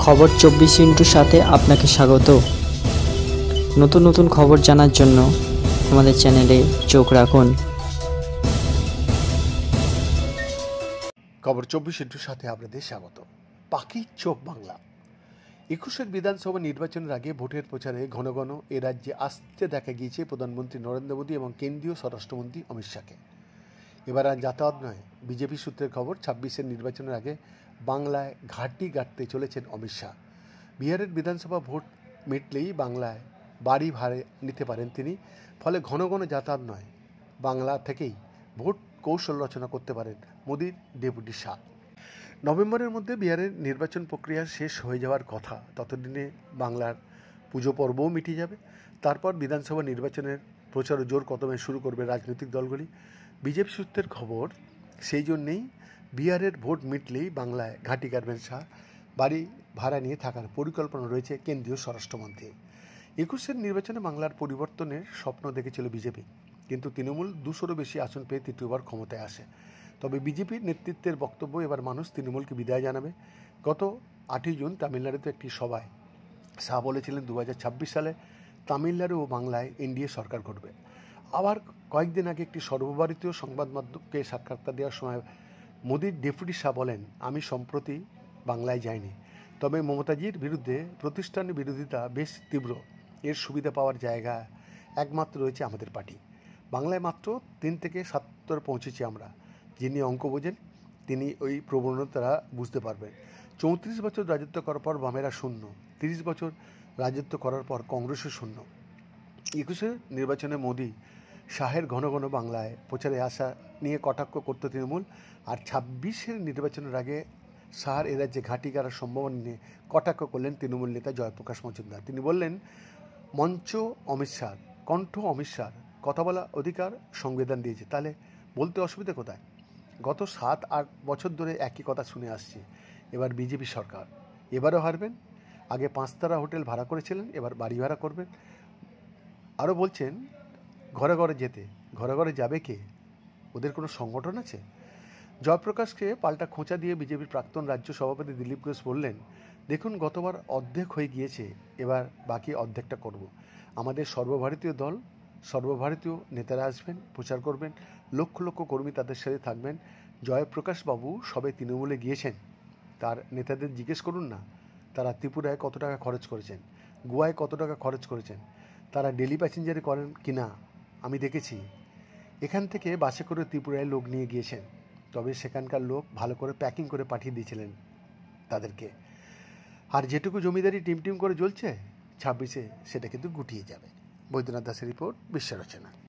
খবর 24 সাথে আপনাকে স্বাগত। নতুন নতুন খবর জানার জন্য আমাদের চ্যানেলে চোখ রাখুন। খবর 24 সাথে আপনাদের স্বাগত। পাখির চোখ বাংলা। 21 বিধানসভা নির্বাচনের আগে ভোটের প্রচারে ঘন ঘন এ রাজ্যে আসতে দেখা গিয়েছে প্রধানমন্ত্রী নরেন্দ্র মোদী এবং কেন্দ্রীয় স্বরাষ্ট্রমন্ত্রী অমিত শাহকে। এবার আর যাতায়াত নয়, বিজেপি সূত্রের খবর 26 নির্বাচনের আগে বাংলায় ঘাঁটি গাড়তে চলেছেন অমিত শাহ। বিহারের বিধানসভা ভোট মিটলেই বাংলায় বাড়ি ভাড়ে নিতে পারেন তিনি। ফলে ঘন ঘন যাতায়াত নয়, বাংলা থেকেই ভোট কৌশল রচনা করতে পারেন মোদীর ডেপুটি শাহ। নভেম্বরের মধ্যে বিহারের নির্বাচন প্রক্রিয়া শেষ হয়ে যাওয়ার কথা, ততদিনে বাংলার পুজো পর্বও মিটে যাবে। তারপর বিধানসভা নির্বাচনের প্রচার জোর কদমে শুরু করবে রাজনৈতিক দলগুলি। বিজেপি সূত্রের খবর, সেই জন্যেই বিহারের ভোট মিটলেই বাংলায় ঘাঁটি গাড়বেন শাহ। বাড়ি ভাড়া নিয়ে থাকার পরিকল্পনা রয়েছে কেন্দ্রীয় স্বরাষ্ট্রমন্ত্রী। 21 নির্বাচনে বাংলার পরিবর্তনের স্বপ্ন দেখেছিল বিজেপি, কিন্তু তৃণমূল 200-রও বেশি আসন পেয়ে তৃতীয়বার ক্ষমতায় আসে। তবে বিজেপির নেতৃত্বের বক্তব্য, এবার মানুষ তৃণমূলকে বিদায় জানাবে। গত 8ই জুন তামিলনাড়ুতে একটি সভায় শাহ বলেছিলেন 2026 সালে তামিলনাড়ু ও বাংলায় এনডিএ সরকার গঠবে। আবার কয়েকদিন আগে একটি সর্বভারতীয় সংবাদ মাধ্যমকে সাক্ষাৎকার দেওয়ার সময় মোদীর ডেপুটি শাহ বলেন, আমি সম্প্রতি বাংলায় যাইনি, তবে মমতাজির বিরুদ্ধে প্রতিষ্ঠানের বিরোধিতা বেশ তীব্র। এর সুবিধা পাওয়ার জায়গা একমাত্র রয়েছে আমাদের পার্টি। বাংলায় মাত্র 3 থেকে 70 পৌঁছেছি আমরা। যিনি অঙ্ক বোঝেন তিনি ওই প্রবণতারা বুঝতে পারবেন। 34 বছর রাজত্ব করার পর বামেরা শূন্য, 30 বছর রাজত্ব করার পর কংগ্রেসও শূন্য। 21 নির্বাচনে মোদী শাহের ঘন ঘন বাংলায় প্রচারে আসা নিয়ে কটাক্ষ করত তৃণমূল, আর 26 নির্বাচনের আগে শাহর এ রাজ্যে ঘাঁটি গাড়ার সম্ভাবনা নিয়ে কটাক্ষ করলেন তৃণমূল নেতা জয়প্রকাশ মজুমদার। তিনি বললেন, মঞ্চ অমিত শাহ, কণ্ঠ অমিত শাহ, কথা বলা অধিকার সংবিধান দিয়েছে, তাহলে বলতে অসুবিধা কোথায়? গত 7-8 বছর ধরে একই কথা শুনে আসছি। এবার বিজেপি সরকার, এবারও হারবেন। আগে 5 তারা হোটেল ভাড়া করেছিলেন, এবার বাড়ি ভাড়া করবেন। আরও বলছেন, ঘরে ঘরে যেতে, ঘরে ঘরে যাবে কে? ওদের কোনো সংগঠন আছে? জয়প্রকাশকে পাল্টা খোঁচা দিয়ে বিজেপির প্রাক্তন রাজ্য সভাপতি দিলীপ ঘোষ বললেন, দেখুন গতবার অর্ধেক হয়ে গিয়েছে, এবার বাকি অর্ধেকটা করব। আমাদের সর্বভারতীয় দল, সর্বভারতীয় নেতারা আসবেন, প্রচার করবেন, লক্ষ লক্ষ কর্মী তাদের সাথে থাকবেন। জয়প্রকাশ বাবু সবে তৃণমূলে গিয়েছেন, তার নেতাদের জিজ্ঞেস করুন না তারা ত্রিপুরায় কত টাকা খরচ করেছেন, গোয়ায় কত টাকা খরচ করেছেন, তারা ডেলি প্যাসেঞ্জারে করেন কিনা আমি দেখেছি। এখান থেকে বাসে করে ত্রিপুরায় লোক নিয়ে গিয়েছেন, তবে সেখানকার লোক ভালো করে প্যাকিং করে পাঠিয়ে দিয়েছিলেন তাদেরকে। আর যেটুকু জমিদারি টিম করে জ্বলছে 26-এ, সেটা কিন্তু গুটিয়ে যাবে। বৈদ্যনাথ দাসের রিপোর্ট, বিশ্ব রচনা।